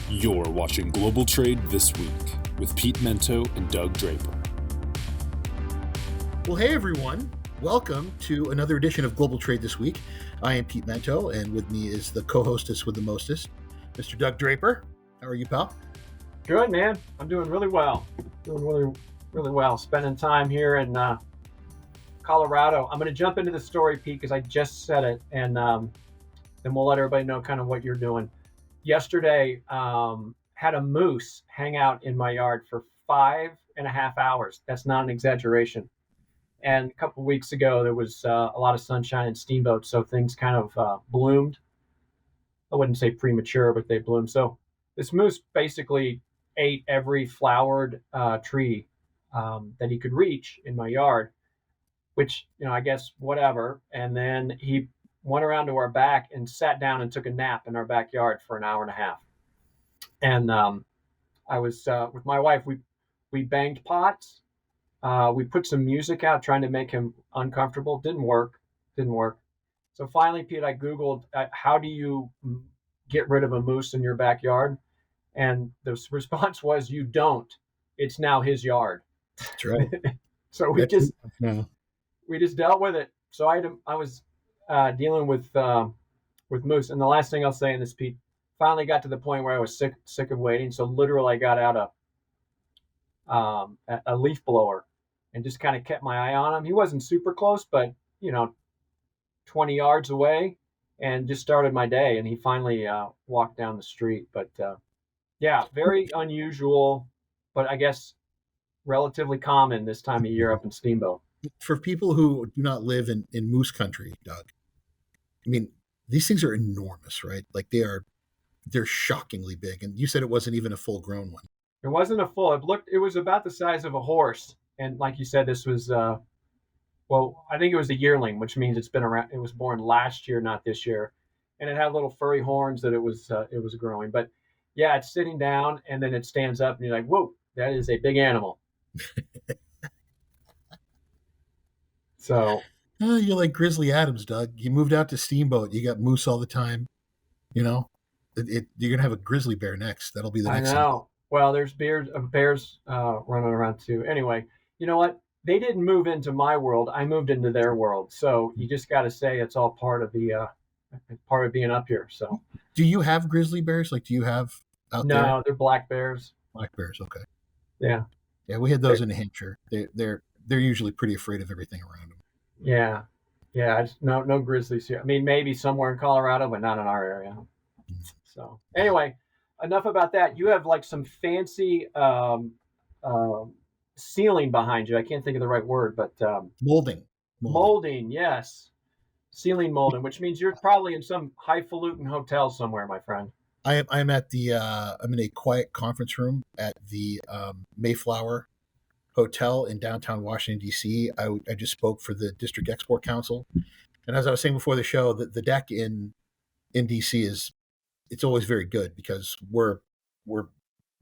You're watching Global Trade This Week with Pete Mento and Doug Draper. Well, hey everyone. Welcome to another edition of Global Trade This Week. I am Pete Mento, and with me is the co-hostess with the mostest, Mr. Doug Draper. How are you, pal? Good, man. I'm doing really well. Really well. Spending time here in Colorado. I'm going to jump into the story, Pete, because I just said it, and then we'll let everybody know kind of what you're doing. Yesterday, had a moose hang out in my yard for 5.5 hours. That's not an exaggeration. And a couple of weeks ago, there was a lot of sunshine and steamboats, so things kind of bloomed. I wouldn't say premature, but they bloomed. So this moose basically ate every flowered tree that he could reach in my yard, which, I guess whatever. And then he went around to our back and sat down and took a nap in our backyard for an hour and a half. And I was with my wife. We banged pots. We put some music out trying to make him uncomfortable. Didn't work. So finally, Pete, I Googled, how do you get rid of a moose in your backyard? And the response was, you don't. It's now his yard. That's right. So we just dealt with it. So I was dealing with moose. And the last thing I'll say in this, Pete, finally got to the point where I was sick of waiting. So literally I got out a leaf blower and just kind of kept my eye on him. He wasn't super close, but 20 yards away, and just started my day. And he finally walked down the street. But yeah, very unusual, but I guess relatively common this time of year up in Steamboat. For people who do not live in moose country, Doug, I mean, these things are enormous, right? Like they're shockingly big. And you said it wasn't even a full grown one. It wasn't a full. It was about the size of a horse. And like you said, this was, I think it was a yearling, which means it's been around. It was born last year, not this year. And it had little furry horns that it was growing. But yeah, it's sitting down and then it stands up and you're like, whoa, that is a big animal. So. You're like Grizzly Adams, Doug. You moved out to Steamboat. You got moose all the time. You're going to have a grizzly bear next. That'll be the next. I know. Thing. Well, there's bears running around too. Anyway, you know what? They didn't move into my world. I moved into their world. So you just got to say it's all part of being up here. So. Do you have grizzly bears? Like, do you have out there? No, they're black bears. Black bears. Okay. Yeah. Yeah, we had those in New Hampshire. They're usually pretty afraid of everything around them. Yeah. No grizzlies here. I mean, maybe somewhere in Colorado, but not in our area. So anyway, enough about that. You have like some fancy ceiling behind you. I can't think of the right word, but molding. Yes, ceiling molding, which means you're probably in some highfalutin hotel somewhere, my friend. I'm at I'm in a quiet conference room at the Mayflower Hotel in downtown Washington, D.C. I just spoke for the District Export Council. And as I was saying before the show, the deck in D.C. it's always very good because we're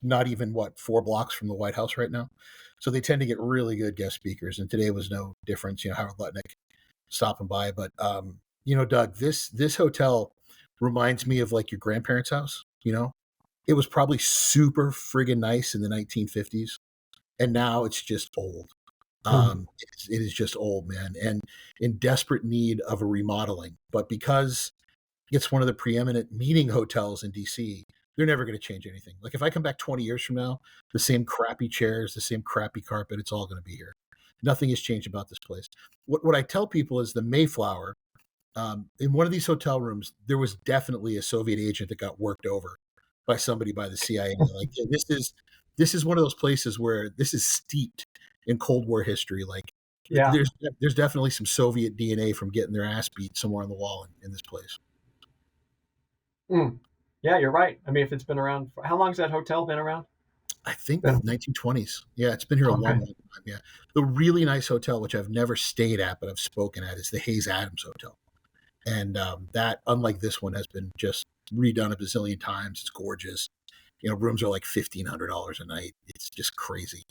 not even 4 blocks from the White House right now. So they tend to get really good guest speakers. And today was no difference, Howard Lutnick stopping by. But, Doug, this hotel reminds me of like your grandparents' house, It was probably super friggin' nice in the 1950s. And now it's just old. It is just old, man, and in desperate need of a remodeling. But because it's one of the preeminent meeting hotels in DC, they're never going to change anything. Like if I come back 20 years from now, the same crappy chairs, the same crappy carpet, it's all going to be here. Nothing has changed about this place. What I tell people is the Mayflower, in one of these hotel rooms, there was definitely a Soviet agent that got worked over by somebody by the CIA. Like this is one of those places where this is steeped in Cold War history. Like, yeah, there's definitely some Soviet DNA from getting their ass beat somewhere on the wall in this place. Yeah, you're right. I mean, if it's been around, how long has that hotel been around? I think the 1920s. Yeah, it's been here a long time. Yeah, the really nice hotel, which I've never stayed at, but I've spoken at, is the Hayes Adams Hotel, and that, unlike this one, has been just redone a bazillion times. It's gorgeous. Rooms are like $1,500 a night. It's just crazy.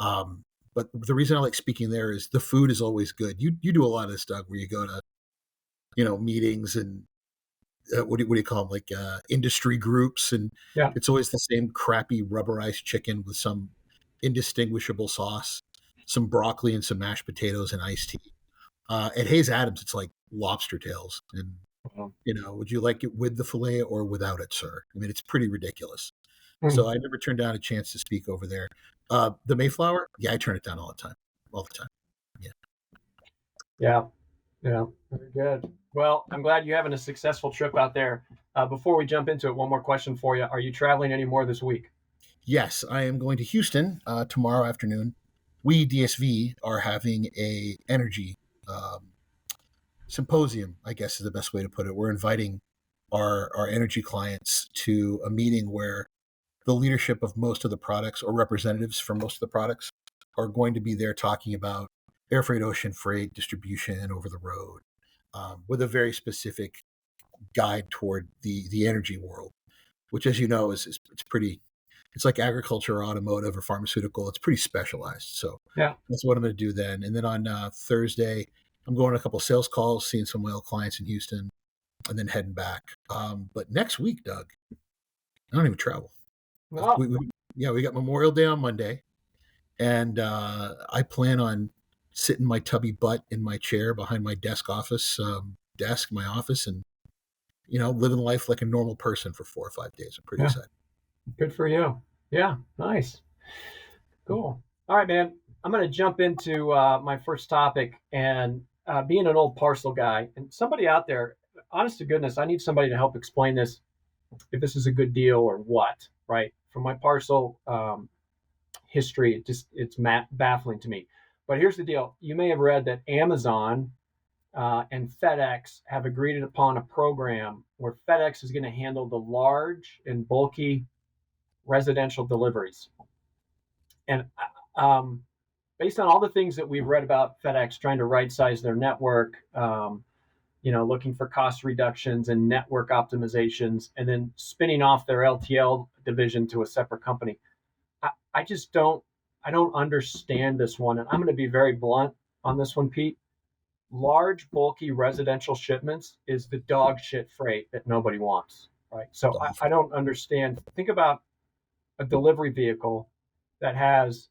But the reason I like speaking there is the food is always good. You do a lot of this, Doug, where you go to, meetings and what do you call them? Like industry groups, and Yeah. it's always the same crappy rubberized chicken with some indistinguishable sauce, some broccoli and some mashed potatoes and iced tea. At Hayes Adams, it's like lobster tails, and Well, would you like it with the fillet or without it, sir? I mean, it's pretty ridiculous. hmm. So I never turned down a chance to speak over there. The Mayflower, yeah, I turn it down all the time. Yeah. Yeah. Yeah. Very good. Well, I'm glad you're having a successful trip out there. Before we jump into it, one more question for you. Are you traveling any more this week? Yes, I am going to Houston tomorrow afternoon. We DSV are having a energy um, symposium, I guess is the best way to put it. We're inviting our energy clients to a meeting where the leadership of most of the products or representatives for most of the products are going to be there talking about air freight, ocean freight, distribution, over the road, with a very specific guide toward the energy world, which, as you know, is it's pretty. It's like agriculture or automotive or pharmaceutical. It's pretty specialized. So Yeah. that's what I'm going to do then. And then on Thursday, I'm going on a couple of sales calls, seeing some of my old clients in Houston, and then heading back. But next week, Doug, I don't even travel. Oh, We got Memorial Day on Monday, and I plan on sitting my tubby butt in my chair behind my my office, and living life like a normal person for 4 or 5 days. I'm pretty yeah. excited. Good for you. Yeah. Nice. Cool. All right, man. I'm going to jump into my first topic and being an old parcel guy and somebody out there, honest to goodness, I need somebody to help explain this, if this is a good deal or what, right? From my parcel history, it's baffling to me. But here's the deal. You may have read that Amazon and FedEx have agreed upon a program where FedEx is going to handle the large and bulky residential deliveries. And um, based on all the things that we've read about FedEx trying to right size their network, looking for cost reductions and network optimizations, and then spinning off their LTL division to a separate company, I just I don't understand this one. And I'm going to be very blunt on this one, Pete. Large, bulky residential shipments is the dog shit freight that nobody wants, right? So I don't understand. Think about a delivery vehicle that has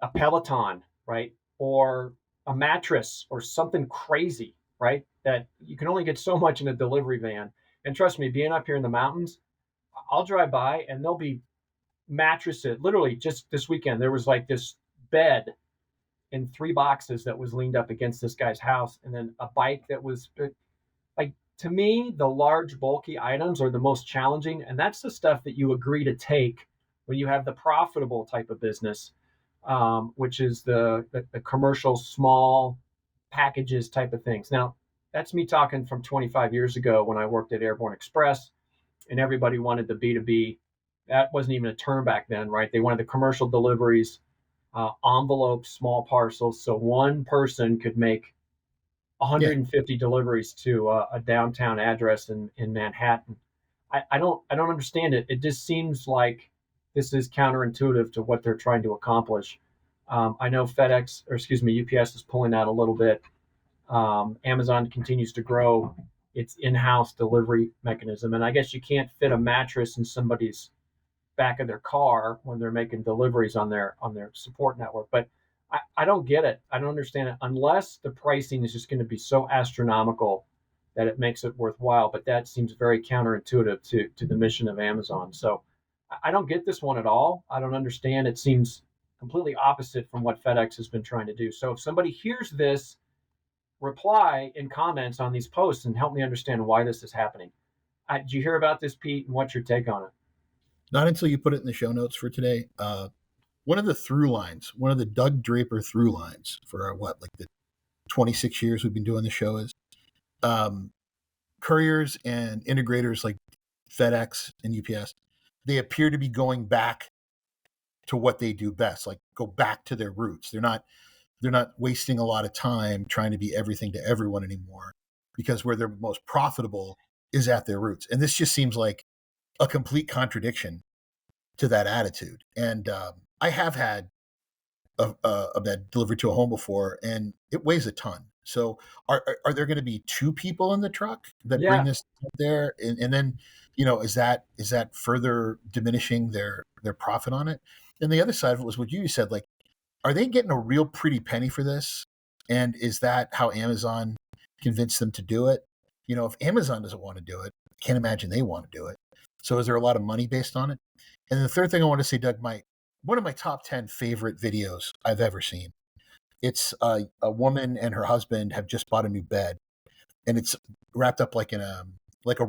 a Peloton, right? Or a mattress or something crazy, right? That you can only get so much in a delivery van. And trust me, being up here in the mountains, I'll drive by and there'll be mattresses. Literally, just this weekend, there was like this bed in 3 boxes that was leaned up against this guy's house, and then a bike that was like, to me, the large, bulky items are the most challenging. And that's the stuff that you agree to take when you have the profitable type of business, which is the commercial small packages type of things. Now, that's me talking from 25 years ago when I worked at Airborne Express and everybody wanted the B2B. That wasn't even a term back then, right? They wanted the commercial deliveries, enveloped small parcels. So one person could make 150 deliveries to a downtown address in Manhattan. I don't understand it. It just seems like this is counterintuitive to what they're trying to accomplish. I know FedEx, or excuse me, UPS is pulling out a little bit. Amazon continues to grow its in-house delivery mechanism, and I guess you can't fit a mattress in somebody's back of their car when they're making deliveries on their support network. But I don't get it. I don't understand it unless the pricing is just going to be so astronomical that it makes it worthwhile. But that seems very counterintuitive to the mission of Amazon. So I don't get this one at all. I don't understand. It seems completely opposite from what FedEx has been trying to do. So if somebody hears this, reply in comments on these posts and help me understand why this is happening. Did you hear about this, Pete? And what's your take on it? Not until you put it in the show notes for today. One of the through lines, one of the Doug Draper through lines for like the 26 years we've been doing the show is couriers and integrators like FedEx and UPS. They appear to be going back to what they do best, like go back to their roots. They're not wasting a lot of time trying to be everything to everyone anymore, because where they're most profitable is at their roots. And this just seems like a complete contradiction to that attitude. And I have had of that delivered to a home before, and it weighs a ton. So are there going to be two people in the truck that bring Yeah. this up there, and then is that further diminishing their profit on it? And the other side of it was what you said, like, are they getting a real pretty penny for this? And is that how Amazon convinced them to do it? If Amazon doesn't want to do it, I can't imagine they want to do it. So is there a lot of money based on it? And the third thing I want to say, Doug, one of my top 10 favorite videos I've ever seen. It's a woman and her husband have just bought a new bed, and it's wrapped up like a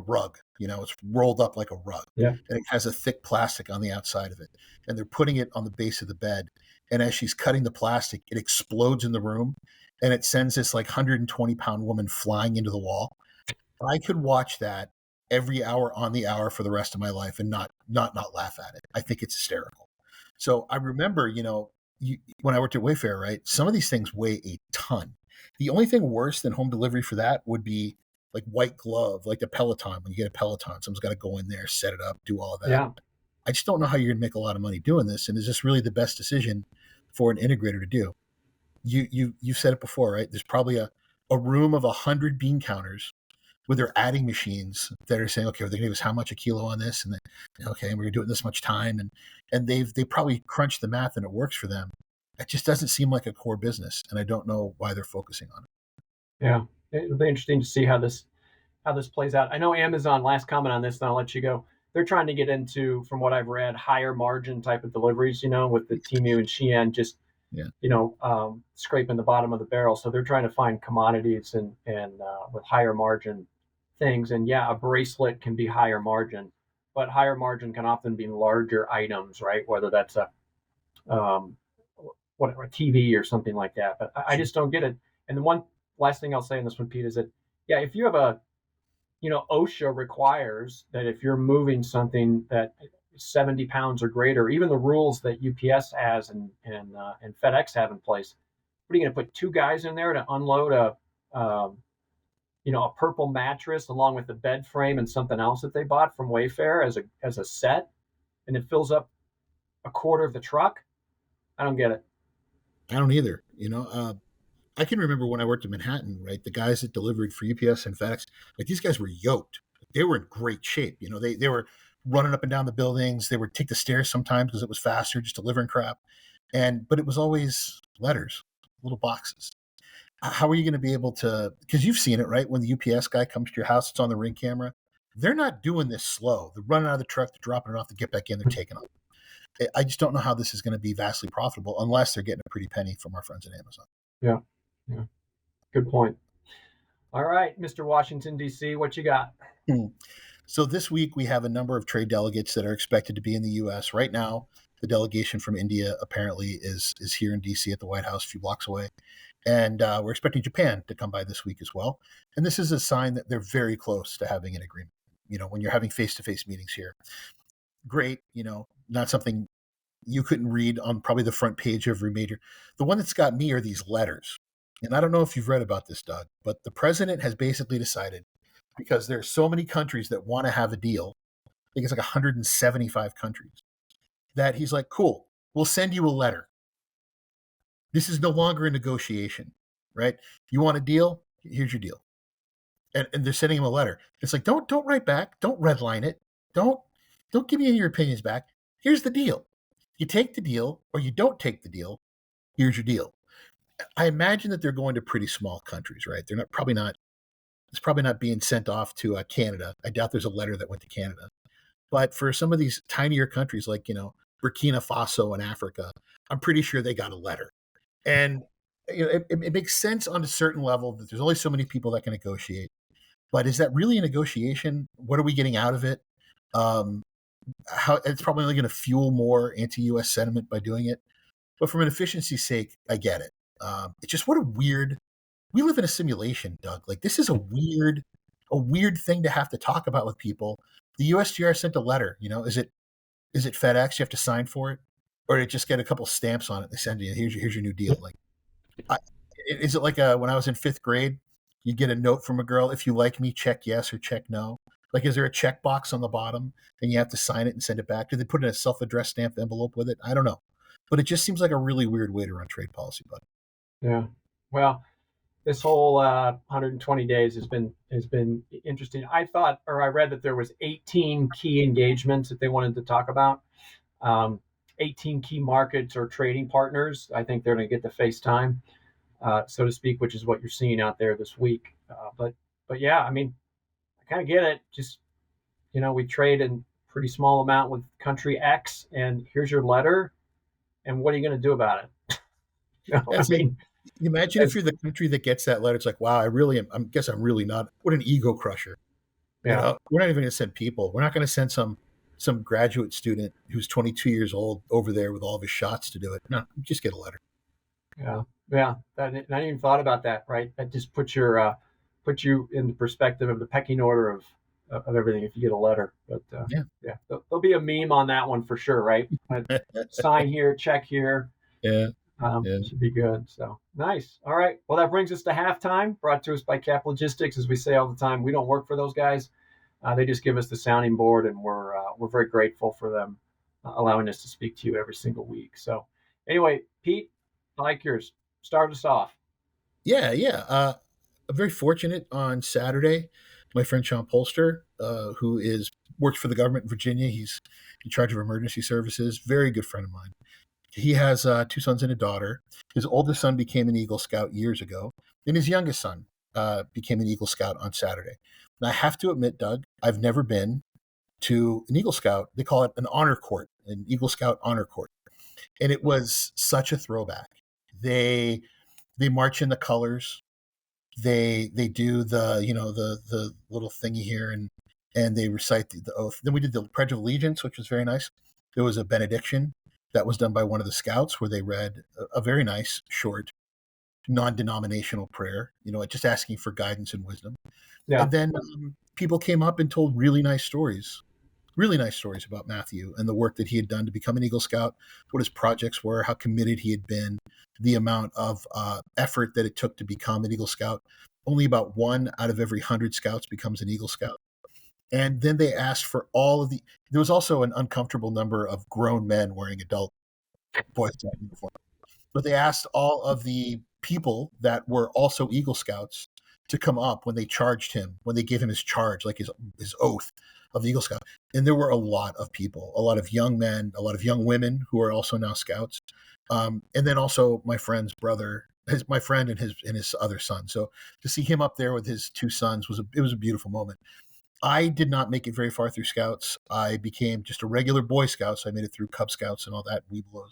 rug. It's rolled up like a rug, Yeah. and it has a thick plastic on the outside of it. And they're putting it on the base of the bed. And as she's cutting the plastic, it explodes in the room, and it sends this like 120-pound woman flying into the wall. I could watch that every hour on the hour for the rest of my life and not laugh at it. I think it's hysterical. So I remember, when I worked at Wayfair, right? Some of these things weigh a ton. The only thing worse than home delivery for that would be like white glove, like the Peloton. When you get a Peloton, someone's got to go in there, set it up, do all of that. Yeah. I just don't know how you're going to make a lot of money doing this. And is this really the best decision for an integrator to do? You've said it before, right? There's probably a room of 100 bean counters with their adding machines that are saying, okay, they're going to give us how much a kilo on this, and then, okay, and we're going to do it in this much time, and they probably crunched the math and it works for them. It just doesn't seem like a core business, and I don't know why they're focusing on it. Yeah. It'll be interesting to see how this plays out. I know Amazon, last comment on this, then I'll let you go. They're trying to get into, from what I've read, higher margin type of deliveries, with the Temu and Shein just, scraping the bottom of the barrel. So they're trying to find commodities and with higher margin things. And yeah, a bracelet can be higher margin, but higher margin can often be larger items, right? Whether that's a TV or something like that. But I just don't get it. And the one last thing I'll say on this one, Pete, is that, yeah, if you have OSHA requires that if you're moving something that 70 pounds or greater, even the rules that UPS has and FedEx have in place, what are you going to put two guys in there to unload a purple mattress along with the bed frame and something else that they bought from Wayfair as a set, and it fills up a quarter of the truck? I don't get it. I don't either. I can remember when I worked in Manhattan, right? The guys that delivered for UPS and FedEx, like, these guys were yoked. They were in great shape. They were running up and down the buildings. They would take the stairs sometimes because it was faster, just delivering crap. But it was always letters, little boxes. How are you going to be able to, because you've seen it, right? When the UPS guy comes to your house, it's on the Ring camera. They're not doing this slow. They're running out of the truck, they're dropping it off, they get back in, they're taking off. I just don't know how this is going to be vastly profitable unless they're getting a pretty penny from our friends at Amazon. Yeah. Good point. All right, Mr. Washington, D.C., what you got? So this week we have a number of trade delegates that are expected to be in the U.S. Right now, the delegation from India apparently is here in D.C. at the White House, a few blocks away. And we're expecting Japan to come by this week as well. And this is a sign that they're very close to having an agreement. When you're having face-to-face meetings here, great, not something you couldn't read on probably the front page of every major. The one that's got me are these letters. And I don't know if you've read about this, Doug, but the president has basically decided, because there's so many countries that want to have a deal, I think it's like 175 countries, that he's like, cool, we'll send you a letter. This is no longer a negotiation, right? You want a deal? Here's your deal. And they're sending him a letter. It's like, don't write back. Don't redline it. Don't give me any of your opinions back. Here's the deal. You take the deal or you don't take the deal. Here's your deal. I imagine that they're going to pretty small countries, right? It's probably not being sent off to Canada. I doubt there's a letter that went to Canada. But for some of these tinier countries like, Burkina Faso and Africa, I'm pretty sure they got a letter. And it makes sense on a certain level that there's only so many people that can negotiate. But is that really a negotiation? What are we getting out of it? How it's probably only going to fuel more anti-U.S. sentiment by doing it. But from an efficiency's sake, I get it. It's just we live in a simulation, Doug. Like, this is a weird thing to have to talk about with people. The USTR sent a letter. Is it FedEx? You have to sign for it, or did it just get a couple stamps on it? They send you, here's your new deal. Like, is it like when I was in 5th grade, you get a note from a girl, if you like me, check yes or check no. Like, is there a checkbox on the bottom and you have to sign it and send it back? Do they put in a self-addressed stamped envelope with it? I don't know. but it just seems like a really weird way to run trade policy, bud. Yeah. Well, this whole 120 days has been interesting. I read that there was 18 key engagements that they wanted to talk about. 18 key markets or trading partners. I think they're going to get the FaceTime, so to speak, which is what you're seeing out there this week. But yeah, I mean, I kind of get it. Just, we trade in pretty small amount with country X, and here's your letter, and what are you going to do about it? I mean, imagine if you're the country that gets that letter. It's like, wow, I guess I'm really not. What an ego crusher. Yeah. We're not even going to send people. We're not going to send some graduate student who's 22 years old over there with all of his shots to do it. No, just get a letter. Yeah. I didn't even thought about that. Right. That just puts you in the perspective of the pecking order of everything. If you get a letter, but yeah, there'll be a meme on that one for sure. Right. Sign here, check here. Yeah. Should be good. So nice. All right. Well, that brings us to halftime, brought to us by Cap Logistics. As we say all the time, we don't work for those guys. They just give us the sounding board, and we're very grateful for them allowing us to speak to you every single week. So anyway, Pete, I like yours. Start us off. Yeah. I'm very fortunate on Saturday. My friend Sean Polster, who works for the government in Virginia, he's in charge of emergency services. Very good friend of mine. He has 2 sons and a daughter. His oldest son became an Eagle Scout years ago, and his youngest son became an Eagle Scout on Saturday. And I have to admit, Doug, I've never been to an Eagle Scout. They call it an honor court, an Eagle Scout honor court, and it was such a throwback. They march in the colors. They do the little thingy here, and they recite the oath. Then we did the Pledge of Allegiance, which was very nice. There was a benediction that was done by one of the scouts where they read a very nice, short, non-denominational prayer, just asking for guidance and wisdom. Yeah. And then people came up and told really nice stories about Matthew and the work that he had done to become an Eagle Scout, what his projects were, how committed he had been, the amount of effort that it took to become an Eagle Scout. Only about 1 out of every 100 scouts becomes an Eagle Scout. And then they asked for there was also an uncomfortable number of grown men wearing adult Boy Scout uniform. But they asked all of the people that were also Eagle Scouts to come up when they charged him, when they gave him his charge, like his oath of the Eagle Scout. And there were a lot of people, a lot of young men, a lot of young women who are also now scouts. And then also my friend's brother, my friend and his other son. So to see him up there with his 2 sons was a beautiful moment. I did not make it very far through Scouts. I became just a regular Boy Scout, so I made it through Cub Scouts and all that, Webelos.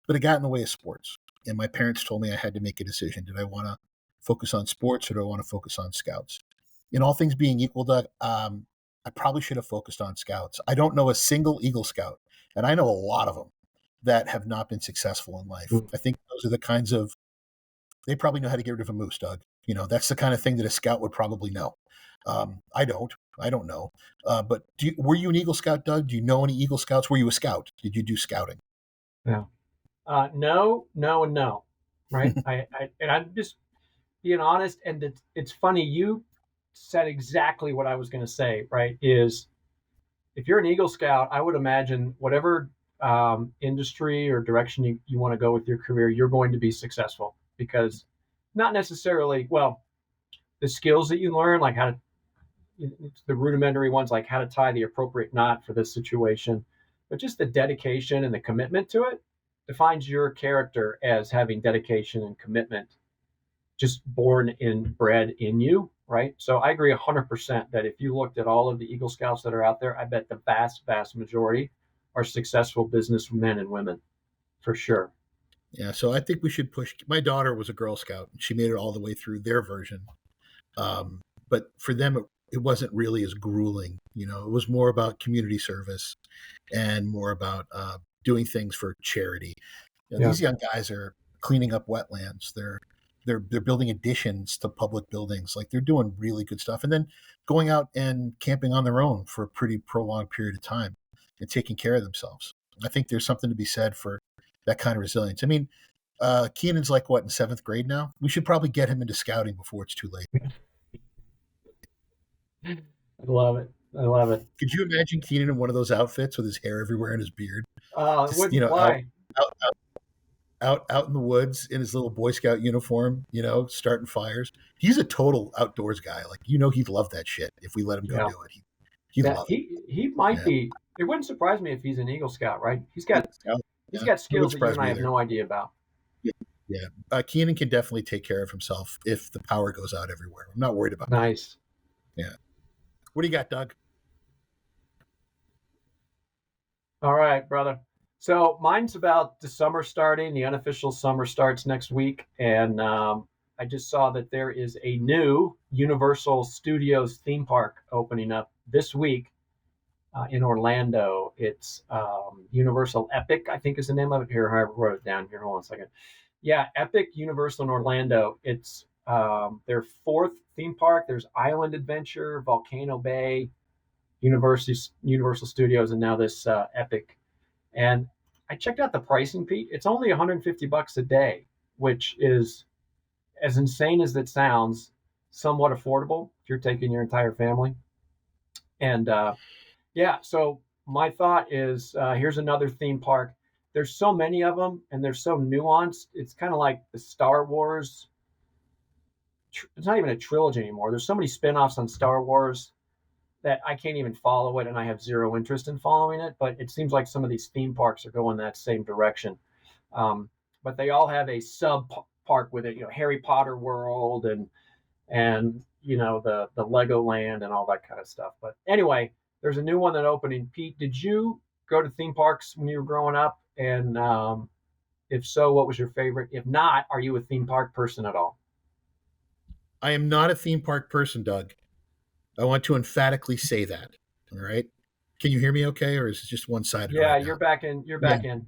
But it got in the way of sports. And my parents told me I had to make a decision. Did I want to focus on sports or do I want to focus on Scouts? In all things being equal, Doug, I probably should have focused on Scouts. I don't know a single Eagle Scout, and I know a lot of them, that have not been successful in life. I think those are the kinds of, they probably know how to get rid of a moose, Doug. That's the kind of thing that a scout would probably know. I don't know. But were you an Eagle Scout, Doug? Do you know any Eagle Scouts? Were you a scout? Did you do scouting? Yeah. No, and no. Right. I'm just being honest. And it's funny. You said exactly what I was going to say, right? Is if you're an Eagle Scout, I would imagine whatever industry or direction you want to go with your career, you're going to be successful, because not necessarily, the skills that you learn, like the rudimentary ones, like how to tie the appropriate knot for this situation, but just the dedication and the commitment to it defines your character as having dedication and commitment just bred in you, right? So I agree 100% that if you looked at all of the Eagle Scouts that are out there, I bet the vast, vast majority are successful businessmen and women, for sure. Yeah, so I think we should push. My daughter was a Girl Scout. She made it all the way through their version. But for them, it wasn't really as grueling. It was more about community service and more about doing things for charity. These young guys are cleaning up wetlands. They're building additions to public buildings. Like, they're doing really good stuff. And then going out and camping on their own for a pretty prolonged period of time and taking care of themselves. I think there's something to be said for that kind of resilience. I mean, Keenan's like, in 7th grade now? We should probably get him into scouting before it's too late. I love it. Could you imagine Keenan in one of those outfits with his hair everywhere and his beard? Why? out in the woods in his little Boy Scout uniform, starting fires. He's a total outdoors guy. Like, he'd love that shit if we let him go Yeah. do it. He'd Yeah, love it. he might Yeah. be. It wouldn't surprise me if he's an Eagle Scout, right? He's got Yeah. skills that you and I have no idea about. Yeah. Keenan can definitely take care of himself if the power goes out everywhere. I'm not worried about that. Nice. Yeah. What do you got, Doug? All right, brother. So mine's about the summer starting. The unofficial summer starts next week, and I just saw that there is a new Universal Studios theme park opening up this week in Orlando. It's Universal Epic, I think is the name of it. Here, I wrote it down here. Hold on a second. Yeah, Epic Universal in Orlando. It's their fourth theme park. There's Island Adventure, Volcano Bay, Universal Studios, and now this Epic. And I checked out the pricing, Pete. It's only $150 a day, which is, as insane as it sounds, somewhat affordable if you're taking your entire family. And so my thought is, here's another theme park. There's so many of them, and they're so nuanced. It's kind of like the Star Wars. It's not even a trilogy anymore. There's so many spin-offs on Star Wars that I can't even follow it, and I have zero interest in following it. But it seems like some of these theme parks are going that same direction. But they all have a sub park with it, Harry Potter World and the Legoland and all that kind of stuff. But anyway, there's a new one that opening. Pete, did you go to theme parks when you were growing up? And if so, what was your favorite? If not, are you a theme park person at all? I am not a theme park person, Doug. I want to emphatically say that. All right. Can you hear me okay, or is it just one-sided? Yeah, right you're now? back in. You're back in.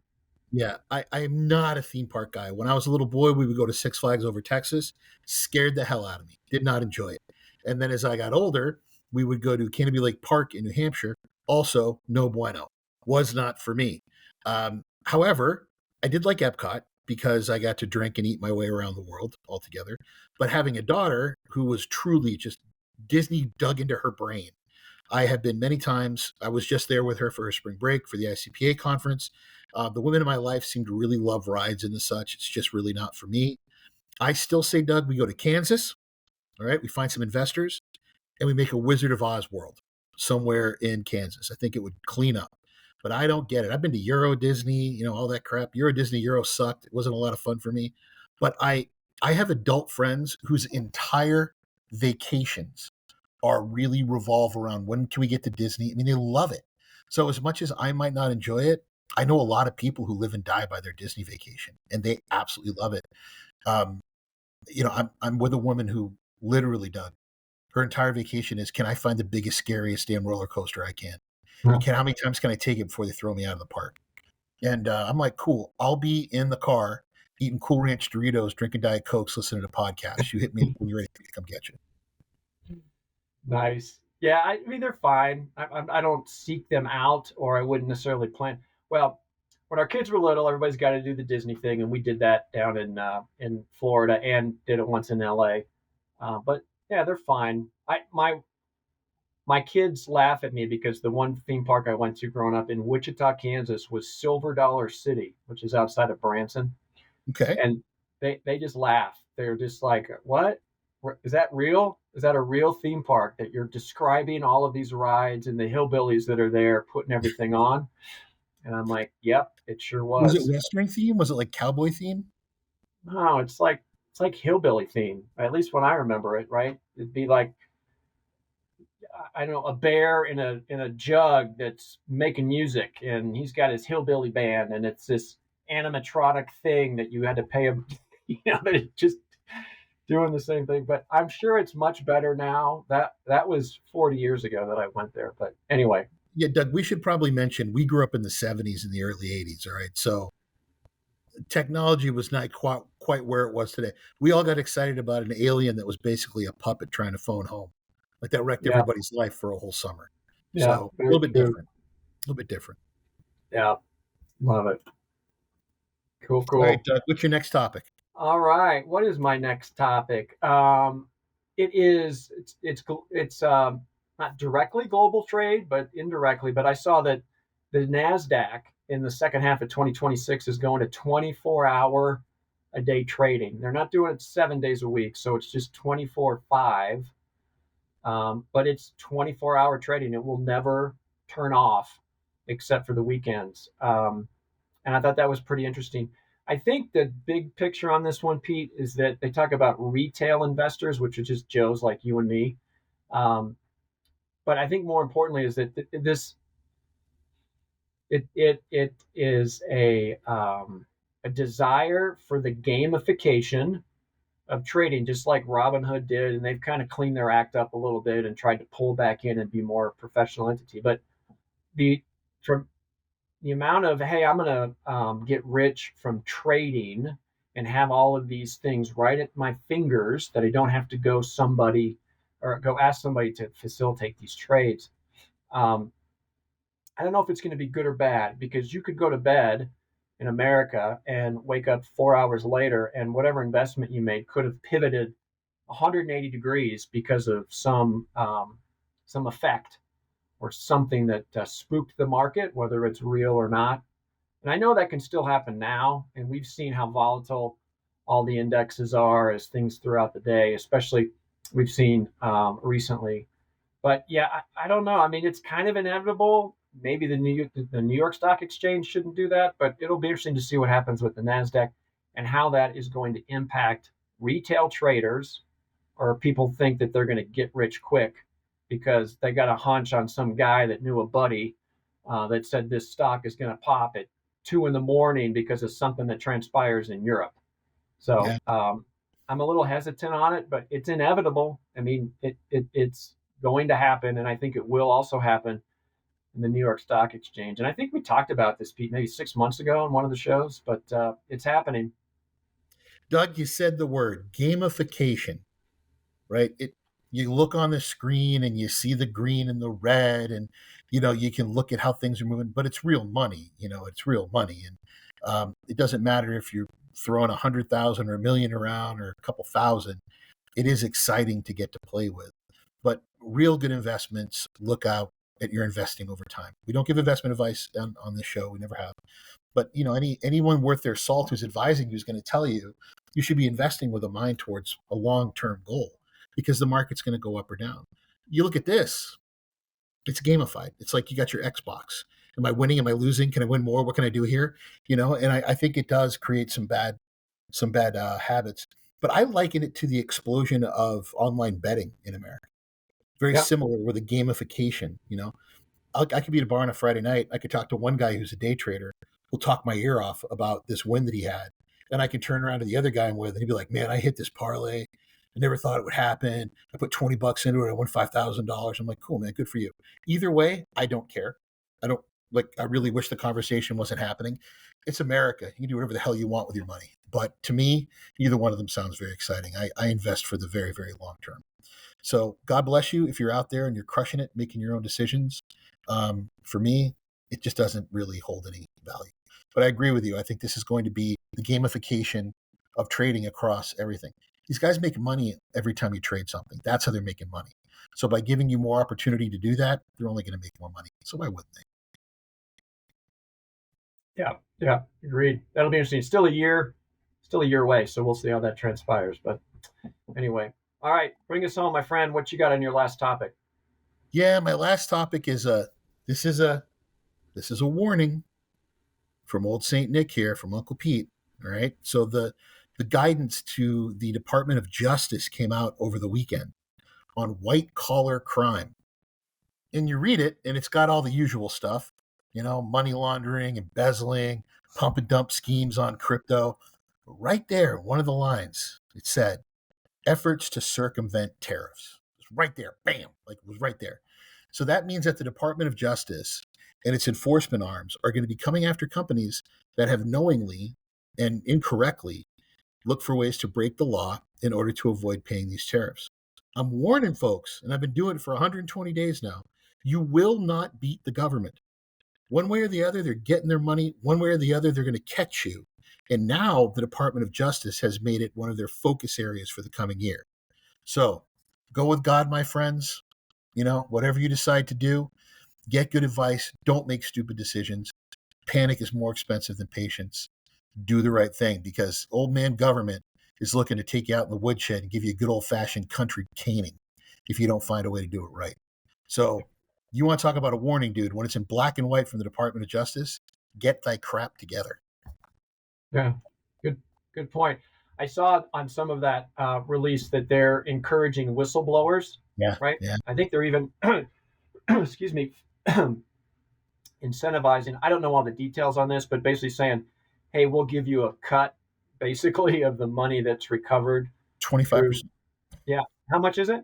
Yeah, I am not a theme park guy. When I was a little boy, we would go to Six Flags Over Texas. Scared the hell out of me. Did not enjoy it. And then as I got older, we would go to Canopy Lake Park in New Hampshire. Also, no bueno. Was not for me. However, I did like Epcot because I got to drink and eat my way around the world altogether. But having a daughter who was truly just Disney dug into her brain. I have been many times. I was just there with her for her spring break for the ICPA conference. The women in my life seem to really love rides and the such. It's just really not for me. I still say, Doug, we go to Kansas. All right. We find some investors and we make a Wizard of Oz world somewhere in Kansas. I think it would clean up, but I don't get it. I've been to Euro Disney, all that crap. Euro Disney, Euro sucked. It wasn't a lot of fun for me, but I have adult friends whose entire vacations are really revolve around when can we get to Disney? I mean, they love it. So as much as I might not enjoy it, I know a lot of people who live and die by their Disney vacation, and they absolutely love it. I'm with a woman who literally, Doug, her entire vacation is, can I find the biggest, scariest damn roller coaster I can? And how many times can I take it before they throw me out of the park? And I'm like, cool. I'll be in the car eating Cool Ranch Doritos, drinking Diet Cokes, listening to podcasts. You hit me when you're ready to come get you. Nice. Yeah, I mean, they're fine. I don't seek them out, or I wouldn't necessarily plan. Well, when our kids were little, everybody's got to do the Disney thing, and we did that down in Florida and did it once in LA. But yeah, they're fine. My kids laugh at me because the one theme park I went to growing up in Wichita, Kansas, was Silver Dollar City, which is outside of Branson. Okay. And they just laugh. They're just like, what? Is that real? Is that a real theme park that you're describing all of these rides and the hillbillies that are there putting everything on? And I'm like, yep, it sure was. Was it Western theme? Was it like cowboy theme? No, it's like hillbilly theme. At least when I remember it, right? It'd be like, I don't know, a bear in a jug that's making music, and he's got his hillbilly band, and it's this animatronic thing that you had to pay him, that it's just doing the same thing. But I'm sure it's much better now. That was 40 years ago that I went there. But anyway. Yeah, Doug, we should probably mention we grew up in the 70s and the early 80s, all right? So technology was not quite where it was today. We all got excited about an alien that was basically a puppet trying to phone home. Like that wrecked everybody's life for a whole summer. Yeah, so a little bit different. A little bit different. Yeah, love it. Cool. All right, Doug, what's your next topic? All right, what is my next topic? It's not directly global trade, but indirectly. But I saw that the NASDAQ in the second half of 2026 is going to 24-hour a day trading. They're not doing it 7 days a week, so it's just 24/5. But it's 24-hour trading. It will never turn off except for the weekends. And I thought that was pretty interesting. I think the big picture on this one, Pete, is that they talk about retail investors, which are just Joes like you and me. But I think more importantly is that it is a desire for the gamification of trading, just like Robinhood did, and they've kind of cleaned their act up a little bit and tried to pull back in and be more a professional entity. But from the amount of, hey, I'm going to get rich from trading and have all of these things right at my fingers that I don't have to go somebody or go ask somebody to facilitate these trades. I don't know if it's going to be good or bad, because you could go to bed in America and wake up 4 hours later, and whatever investment you made could have pivoted 180 degrees because of some effect or something that spooked the market, whether it's real or not. And I know that can still happen now, and we've seen how volatile all the indexes are as things throughout the day, especially we've seen recently. But yeah, I don't know. I mean, it's kind of inevitable. Maybe the New York Stock Exchange shouldn't do that, but it'll be interesting to see what happens with the NASDAQ and how that is going to impact retail traders, or people think that they're going to get rich quick because they got a hunch on some guy that knew a buddy that said this stock is going to pop at 2 a.m. because of something that transpires in Europe. So Yeah. I'm a little hesitant on it, but it's inevitable. I mean, it's going to happen, and I think it will also happen in the New York Stock Exchange. And I think we talked about this, Pete, maybe 6 months ago on one of the shows, but it's happening. Doug, you said the word gamification, right? You look on the screen and you see the green and the red, and you can look at how things are moving, but it's real money. It's real money, and it doesn't matter if you're throwing 100,000 or a million around or a couple thousand. It is exciting to get to play with, but real good investments look out at your investing over time. We don't give investment advice on this show. We never have. But anyone worth their salt who's advising you is going to tell you should be investing with a mind towards a long-term goal, because the market's going to go up or down. You look at this, it's gamified. It's like you got your Xbox. Am I winning? Am I losing? Can I win more? What can I do here? And I think it does create some bad habits. But I liken it to the explosion of online betting in America. Very similar with a gamification. I could be at a bar on a Friday night. I could talk to one guy who's a day trader who'll talk my ear off about this win that he had. And I can turn around to the other guy I'm with, and he'd be like, man, I hit this parlay. I never thought it would happen. I put $20 into it. I won $5,000. I'm like, cool, man, good for you. Either way, I don't care. I really wish the conversation wasn't happening. It's America. You can do whatever the hell you want with your money. But to me, either one of them sounds very exciting. I invest for the very, very long term. So God bless you if you're out there and you're crushing it, making your own decisions. For me, it just doesn't really hold any value. But I agree with you. I think this is going to be the gamification of trading across everything. These guys make money every time you trade something. That's how they're making money. So by giving you more opportunity to do that, they're only going to make more money. So why wouldn't they? Yeah, agreed. That'll be interesting. Still a year away, so we'll see how that transpires. But anyway, all right, bring us home, my friend. What you got on your last topic? Yeah, my last topic is this is a warning from old Saint Nick here, from Uncle Pete. All right. So the guidance to the Department of Justice came out over the weekend on white collar crime. And you read it, and it's got all the usual stuff, money laundering, embezzling, pump and dump schemes on crypto. Right there, one of the lines, it said, efforts to circumvent tariffs. It was right there. Bam. Like it was right there. So that means that the Department of Justice and its enforcement arms are going to be coming after companies that have knowingly and incorrectly looked for ways to break the law in order to avoid paying these tariffs. I'm warning folks, and I've been doing it for 120 days now, you will not beat the government. One way or the other, they're getting their money. One way or the other, they're going to catch you. And now the Department of Justice has made it one of their focus areas for the coming year. So go with God, my friends. Whatever you decide to do, get good advice. Don't make stupid decisions. Panic is more expensive than patience. Do the right thing, because old man government is looking to take you out in the woodshed and give you a good old-fashioned country caning if you don't find a way to do it right. So you want to talk about a warning, dude, when it's in black and white from the Department of Justice, get thy crap together. Yeah, good point. I saw on some of that release that they're encouraging whistleblowers, Yeah, right? yeah. I think they're even, excuse me, incentivizing, I don't know all the details on this, but basically saying, hey, we'll give you a cut, basically, of the money that's recovered. 25%. Yeah. How much is it?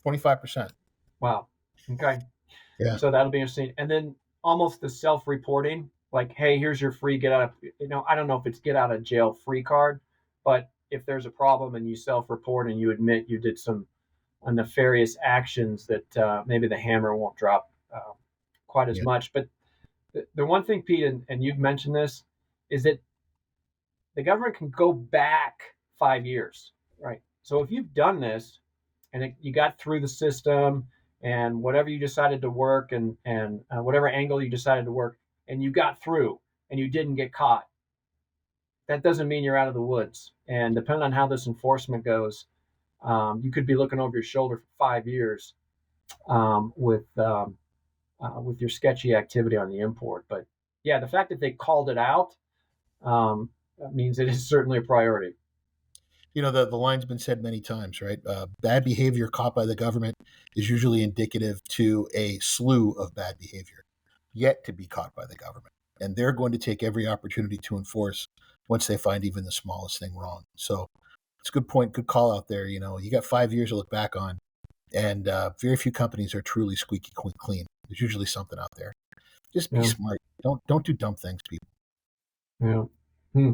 25%. Wow. Okay. Yeah. So that'll be interesting. And then almost the self-reporting, like, hey, here's your free get out of, I don't know if it's get out of jail free card, but if there's a problem and you self-report and you admit you did some nefarious actions, that maybe the hammer won't drop quite as much. But the one thing, Pete, and you've mentioned this, is that the government can go back 5 years, right? So if you've done this and you got through the system and whatever you decided to work and whatever angle you decided to work, and you got through and you didn't get caught, that doesn't mean you're out of the woods. And depending on how this enforcement goes, you could be looking over your shoulder for 5 years with your sketchy activity on the import. But yeah, the fact that they called it out means it is certainly a priority. The line's been said many times, right? Bad behavior caught by the government is usually indicative to a slew of bad behavior yet to be caught by the government. And they're going to take every opportunity to enforce once they find even the smallest thing wrong. So it's a good point, good call out there. You got 5 years to look back on, and very few companies are truly squeaky clean. There's usually something out there. Just be smart. Don't do dumb things, people. Yeah.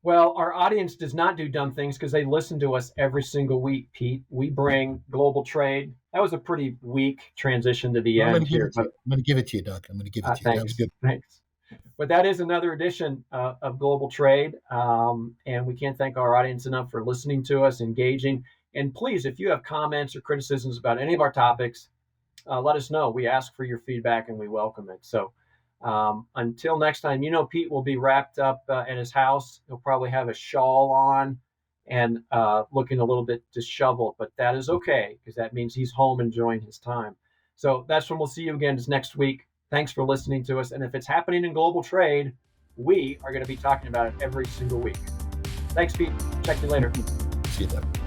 Well, our audience does not do dumb things because they listen to us every single week, Pete. We bring global trade. That was a pretty weak transition to the end here. I'm going to give it to you, Doug. I'm going to give it to you. Thanks. That was good. Thanks. But that is another edition of Global Trade. And we can't thank our audience enough for listening to us, engaging. And please, if you have comments or criticisms about any of our topics, let us know. We ask for your feedback and we welcome it. So until next time, Pete will be wrapped up in his house. He'll probably have a shawl on and looking a little bit disheveled, but that is okay because that means he's home enjoying his time. So that's when we'll see you again next week. Thanks for listening to us. And if it's happening in global trade, we are going to be talking about it every single week. Thanks, Pete. Check you later. See you then.